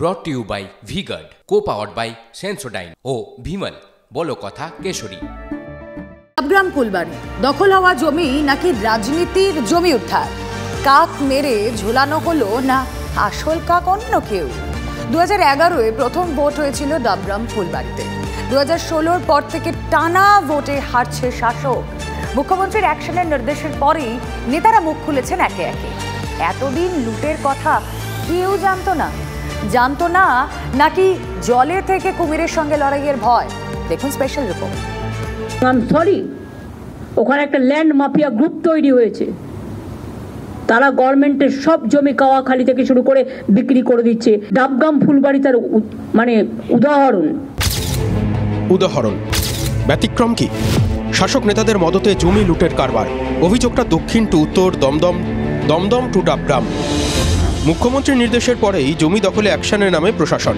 ব্রট to you by V-Guard, co-powered by Sensodyne ও ভিমল বলো কথা কেশরী। ডাবগ্রাম ফুলবাড়ি দখল হওয়া জমি নাকি রাজনীতির জমি উদ্ধার? কাক মেরে ঝুলানো হলো না আসল কাক অন্য কেউ? 2011-এ প্রথম ভোট হয়েছিল ডাবগ্রাম ফুলবাড়িতে। 2016-র পর থেকে টানা ভোটে হারছে শাসক। মুখ্যমন্ত্রীর অ্যাকশনের নির্দেশের পরেই নেতারা মুখ খুলেছেন একে একে। এতদিন লুটের কথা কেউ জানতো না নাকি জলে থেকে কুমিরের সঙ্গে লড়াইয়ের ভয়? দেখুন স্পেশাল রিপোর্ট। সরি, ওখানে একটা ল্যান্ড মাফিয়া গ্রুপ তৈরি হয়েছে। তারা গভর্নমেন্টের সব জমি কাওয়াখালী থেকে শুরু করে বিক্রি করে দিচ্ছে। ডাবগ্রাম ফুলবাড়ি তার উদাহরণ। ব্যতিক্রম কি? শাসক নেতাদের মদতে জমি লুটের কারবার। অভিযোগটা দক্ষিণ টু উত্তর, দমদম টু ডাবগ্রাম। মুখ্যমন্ত্রীর নির্দেশের পরেই জমি দখলে অ্যাকশনের নামে প্রশাসন।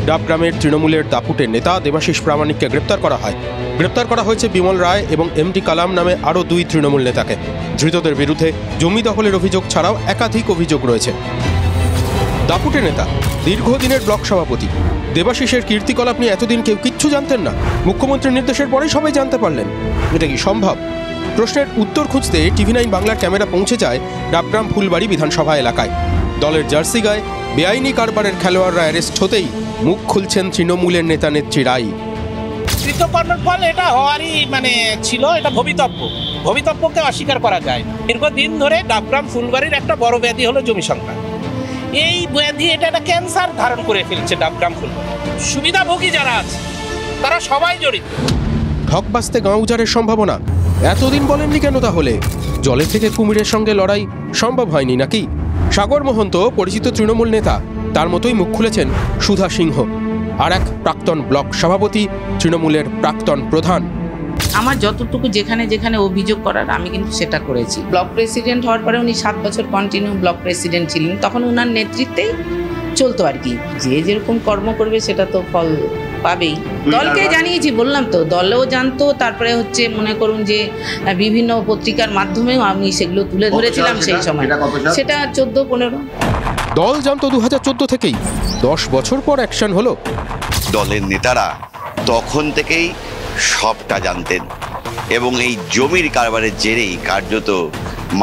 ডাবগ্রামের তৃণমূলের দাপুটের নেতা দেবাশিস প্রামাণিককে গ্রেপ্তার করা হয়। গ্রেপ্তার করা হয়েছে বিমল রায় এবং এমডি কালাম নামে আরও 2 তৃণমূল নেতাকে। ধৃতদের বিরুদ্ধে জমি দখলের অভিযোগ ছাড়াও একাধিক অভিযোগ রয়েছে। দাপুটে নেতা, দীর্ঘদিনের ব্লক সভাপতি দেবাশিসের কীর্তিকলাপ নিয়ে এতদিন কেউ কিচ্ছু জানতেন না। মুখ্যমন্ত্রীর নির্দেশের পরেই সবাই জানতে পারলেন। এটা কি সম্ভব? প্রশ্নের উত্তর খুঁজতে TV9 বাংলার ক্যামেরা পৌঁছে যায় ডাবগ্রাম ফুলবাড়ি বিধানসভা এলাকায়। দলের জার্সি গায়ে বেআইনি কারবারের খেলোয়াড়রা অ্যারেস্ট হতেই মুখ খুলছেন তৃণমূলের নেতা নেত্রীরাই। কৃতকর্মের ফল এটা হওয়ারই ছিল, এটা ভবিতব্যকে অস্বীকার করা যায়। দীর্ঘদিন ধরে ডাবগ্রাম ফুলবাড়ির একটা বড় ব্যাধি হলো জমি সংক্রান্ত। এই ব্যাধি এটা একটা ক্যান্সার ধারণ করে ফেলছে ডাবগ্রাম ফুলবাড়ি। সুবিধাভোগী যারা আছে তারা সবাই জড়িত। ঠক বাঁচতে গাঁ উজাড়ের সম্ভাবনা। এতদিন বলেননি কেন তাহলে? জলে থেকে কুমিরের সঙ্গে লড়াই সম্ভব হয়নি নাকি? সাগর মহন্ত পরিচিত তৃণমূল নেতা, তার মতোই মুখ খুলেছেন সুধা সিংহ, আর এক প্রাক্তন ব্লক সভাপতি, তৃণমূলের প্রাক্তন প্রধান। আমার যতটুকু যেখানে অভিযোগ করার আমি কিন্তু সেটা করেছি। ব্লক প্রেসিডেন্ট হওয়ার পরে উনি 7 বছর কন্টিনিউ ব্লক প্রেসিডেন্ট ছিলেন, তখন ওনার নেতৃত্বেই চলতো আর কি। যে যেরকম কর্ম করবে সেটা তো ফল পাবেই। দলকে জানিয়েছি, বললাম তো, দলেও জানতো। তারপরে মনে করুন যে বিভিন্ন পত্রিকার মাধ্যমেও আমি সেগুলো তুলে ধরেছিলাম সেই সময়। সেটা 14-15। দল জানতো 2014 থেকেই। 10 বছর পর অ্যাকশন হলো। দলের নেতারা তখন থেকেই সবটা জানতেন এবং এই জমির কারবারের জেরেই কার্যত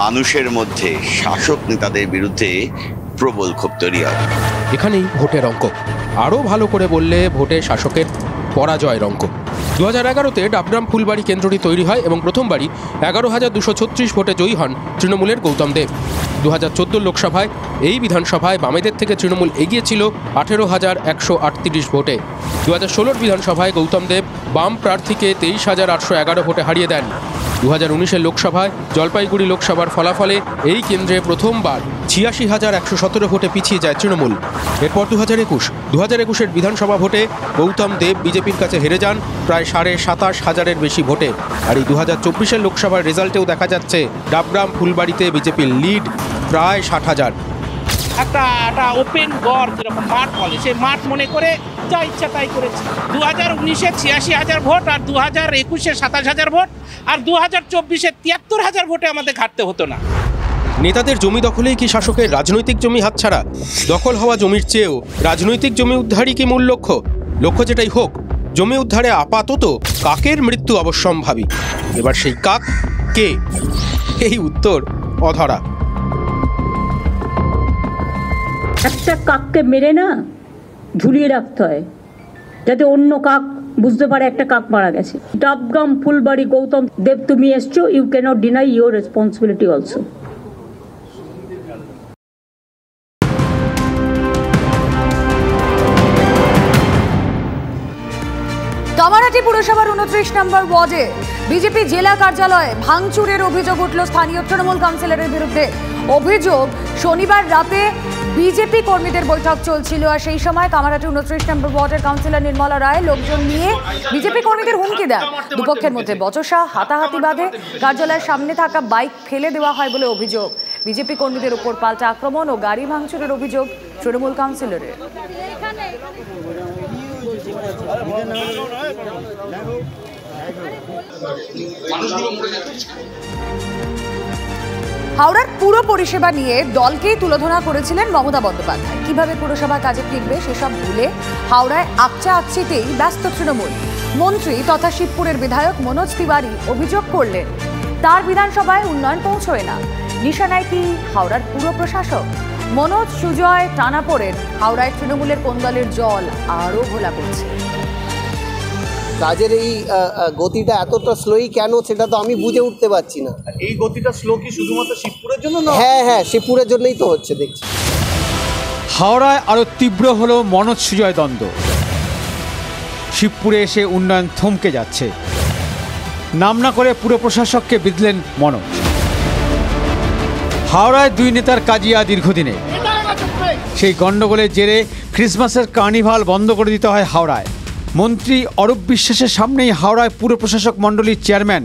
মানুষের মধ্যে শাসক নেতাদের বিরুদ্ধে প্রবল ক্ষোভ তৈরি হয়। এখানেই ভোটের অঙ্ক। আরও ভালো করে বললে ভোটে শাসকের পরাজয়ের অঙ্ক। 2011-তে ডাবগ্রাম ফুলবাড়ি কেন্দ্রটি তৈরি হয় এবং প্রথমবারই 11,236 ভোটে জয়ী হন তৃণমূলের গৌতম দেব। 2014 লোকসভায় এই বিধানসভায় বামেদের থেকে তৃণমূল এগিয়ে ছিল 18,138 ভোটে। 2016 বিধানসভায় গৌতম দেব বাম প্রার্থীকে 23,811 ভোটে হারিয়ে দেন। 2019-এর লোকসভায় জলপাইগুড়ি লোকসভার ফলাফলে এই কেন্দ্রে প্রথমবার 86,117 ভোটে পিছিয়ে যায় তৃণমূল। এরপর 2021-এর বিধানসভা ভোটে গৌতম দেব বিজেপির কাছে হেরে যান প্রায় 27,500-এর বেশি ভোটে। আর এই 2024-এর লোকসভার রেজাল্টেও দেখা যাচ্ছে ডাবগ্রাম ফুলবাড়িতে বিজেপির লিড প্রায় 60,000। একটা ওপেন গড় যেরকম মাঠ বলে, সেই মাঠ মনে করে যা ইচ্ছা তাই করেছে। 2019-এ 86,000 ভোট, আর 2021-এ 27,000 ভোট, আর 2024-এ 73,000 ভোটে আমাদের ঘাটতে হতো না। নেতাদের জমি দখলেই কি শাসকের রাজনৈতিক জমি হাতছাড়া? দখল হওয়া জমির চেয়েও রাজনৈতিক জমি উদ্ধারই কি মূল লক্ষ্য? লক্ষ্য যেটাই হোক, জমি উদ্ধারে আপাতত কাকের মৃত্যু অবশ্যম্ভাবী। এবার সেই কাক কে? এই উত্তর অধরা। একটা কাককে মেরে না ঝুলিয়ে রাখতে হয়, যাতে অন্য কাক বুঝতে পারে একটা কাক মারা গেছে। ডাবগ্রাম ফুলবাড়ি গৌতম দেব, তুমি এসছো, you can't deny your responsibility also. Kamarhati পুরসভার 29 নম্বর ওয়ার্ডে বিজেপি জেলা কার্যালয়ে ভাঙচুরের অভিযোগ উঠল স্থানীয় তৃণমূল কাউন্সিলরের বিরুদ্ধে। অভিযোগ, শনিবার রাতে বিজেপি কর্মীদের বৈঠক চলছিল, আর সেই সময় কামারহাটি 29 নম্বর ওয়ার্ডের কাউন্সিলর নির্মলা রায় লোকজন নিয়ে বিজেপি কর্মীদের হুমকি দেন। দুপক্ষের মধ্যে বচসা, হাতাহাতি বাঁধে। কার্যালয়ের সামনে থাকা বাইক ফেলে দেওয়া হয় বলে অভিযোগ। বিজেপি কর্মীদের উপর পাল্টা আক্রমণ ও গাড়ি ভাঙচুরের অভিযোগ তৃণমূল কাউন্সিলরের। হাওড়ার পুরো পরিষেবা নিয়ে দলকেই তুলোধনা করেছিলেন মমতা বন্দ্যোপাধ্যায়। কিভাবে পুরসভা কাজে ফিরবে সেসব ভুলে হাওড়ায় আকচিতেই ব্যস্ত তৃণমূল। মন্ত্রী তথা শিবপুরের বিধায়ক মনোজ তিওয়ারি অভিযোগ করলেন তার বিধানসভায় উন্নয়ন পৌঁছয় না। নিশানায় কি হাওড়ার পুরো প্রশাসক? মনোজ সুজয় টানা পড়েন হাওড়ায় তৃণমূলের কোন দলের জল আরও ঘোলা করছে। কাজের এই গতিটা এতটা স্লোই কেন সেটা তো আমি বুঝে উঠতে পারছি না। এই গতিটা স্লো কি শুধুমাত্র শিবপুরের জন্য না? হ্যাঁ, শিবপুরের জন্যই তো হচ্ছে দেখছি। হাওড়ায় আরও তীব্র হলো মনোজ সুজয় দ্বন্দ্ব। শিবপুরে এসে উন্নয়ন থমকে যাচ্ছে। নাম না করে পুরো প্রশাসককে বিঁধলেন মনোজ। হাওড়ায় দুই নেতার কাজিয়া দীর্ঘদিনে। সেই গণ্ডগোলের জেরে ক্রিসমাসের কার্নিভাল বন্ধ করে দিতে হয় হাওড়ায়। মন্ত্রী অরূপ বিশ্বাসের সামনেই হাওড়ায় পুর প্রশাসক মণ্ডলীর চেয়ারম্যান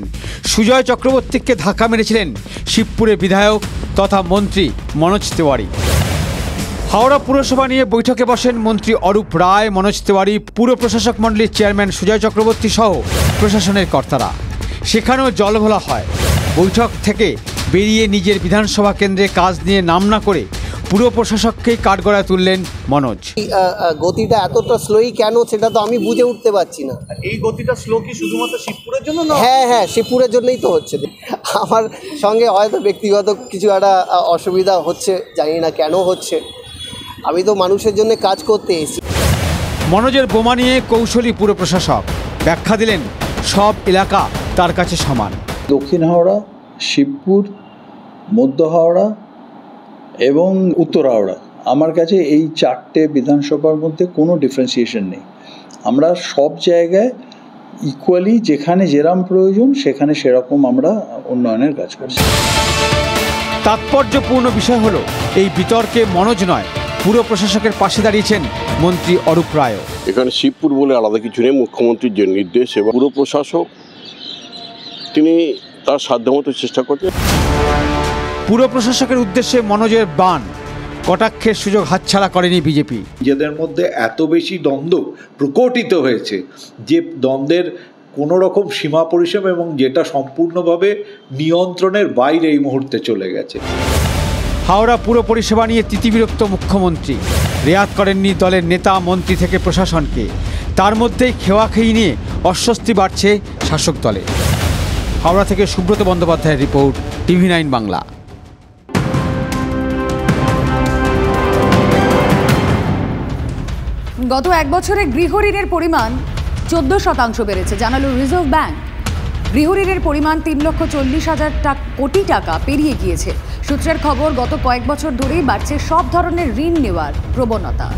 সুজয় চক্রবর্তীকে ধাক্কা মেরেছিলেন শিবপুরের বিধায়ক তথা মন্ত্রী মনোজ তিওয়ারি। হাওড়া পুরসভা নিয়ে বৈঠকে বসেন মন্ত্রী অরূপ রায়, মনোজ তিওয়ারি, পুর প্রশাসক মণ্ডলীর চেয়ারম্যান সুজয় চক্রবর্তী সহ প্রশাসনের কর্তারা। সেখানেও জলঘোলা হয়। বৈঠক থেকে বেরিয়ে নিজের বিধানসভা কেন্দ্রে কাজ নিয়ে নাম না করে পুরো প্রশাসককেই কাঠগড়ায় তুললেন মনোজ। গতিটা এতটা স্লোই কেন সেটা তো আমি বুঝে উঠতে পারছি না। এই গতিটা স্লো কি শুধুমাত্র শিবপুরের জন্য না? হ্যাঁ, শিবপুরের জন্যই তো হচ্ছে। আমার সঙ্গে হয়তো ব্যক্তিগত কিছু একটা অসুবিধা হচ্ছে, জানি না কেন হচ্ছে। আমি তো মানুষের জন্য কাজ করতে এসেছি। মনোজের বোমা নিয়ে কৌশলী পুর প্রশাসক ব্যাখ্যা দিলেন সব এলাকা তার কাছে সমান। দক্ষিণ হাওড়া, শিবপুর, মধ্য হাওড়া এবং উত্তর হাওড়া, আমার কাছে এই চারটে বিধানসভার মধ্যে কোনো ডিফারেন্সিয়েশন নেই। আমরা সব জায়গায় ইকুয়ালি যেখানে যেরকম প্রয়োজন সেখানে সেরকম আমরা উন্নয়নের কাজ করছি। তাৎপর্যপূর্ণ বিষয় হলো এই বিতর্কে মনোজ নয়, পুরো প্রশাসকের পাশে দাঁড়িয়েছেন মন্ত্রী অরূপ রায়। এখানে শিবপুর বলে আলাদা কিছু নেই। মুখ্যমন্ত্রীর যে নির্দেশ এবং পুরো প্রশাসক তিনি তার সাধ্যমতো চেষ্টা করছেন। পুরো প্রশাসকের উদ্দেশ্যে মনোজের বাণ, কটাক্ষের সুযোগ হাতছাড়া করেনি বিজেপি। নিজেদের মধ্যে এত বেশি দ্বন্দ্ব প্রকটিত হয়েছে যে দ্বন্দ্বের কোনো রকম সীমা পরিসীমা এবং যেটা সম্পূর্ণভাবে নিয়ন্ত্রণের বাইরে এই মুহূর্তে চলে গেছে। হাওড়া পুর পরিষেবা নিয়ে তিতিবিরক্ত মুখ্যমন্ত্রী। রেয়াত করেননি দলের নেতা মন্ত্রী থেকে প্রশাসনকে। তার মধ্যেই খেওয়াখেয়ি নিয়ে অস্বস্তি বাড়ছে শাসক দলে। হাওড়া থেকে সুব্রত বন্দ্যোপাধ্যায়ের রিপোর্ট, TV9 বাংলা। গত এক বছরে গৃহঋণের পরিমাণ 14% বেড়েছে জানালো রিজার্ভ ব্যাংক। গৃহঋণের পরিমাণ 3,40,000 কোটি টাকা পেরিয়ে গিয়েছে। সূত্রের খবর, গত কয়েক বছর ধরেই বাড়ছে সব ধরনের ঋণ নেওয়ার প্রবণতা।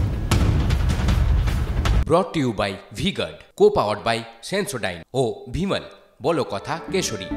Brought to you by V-Guard, co-powered by Sensodyne ও ভিমল, বলো কথা কেশরী।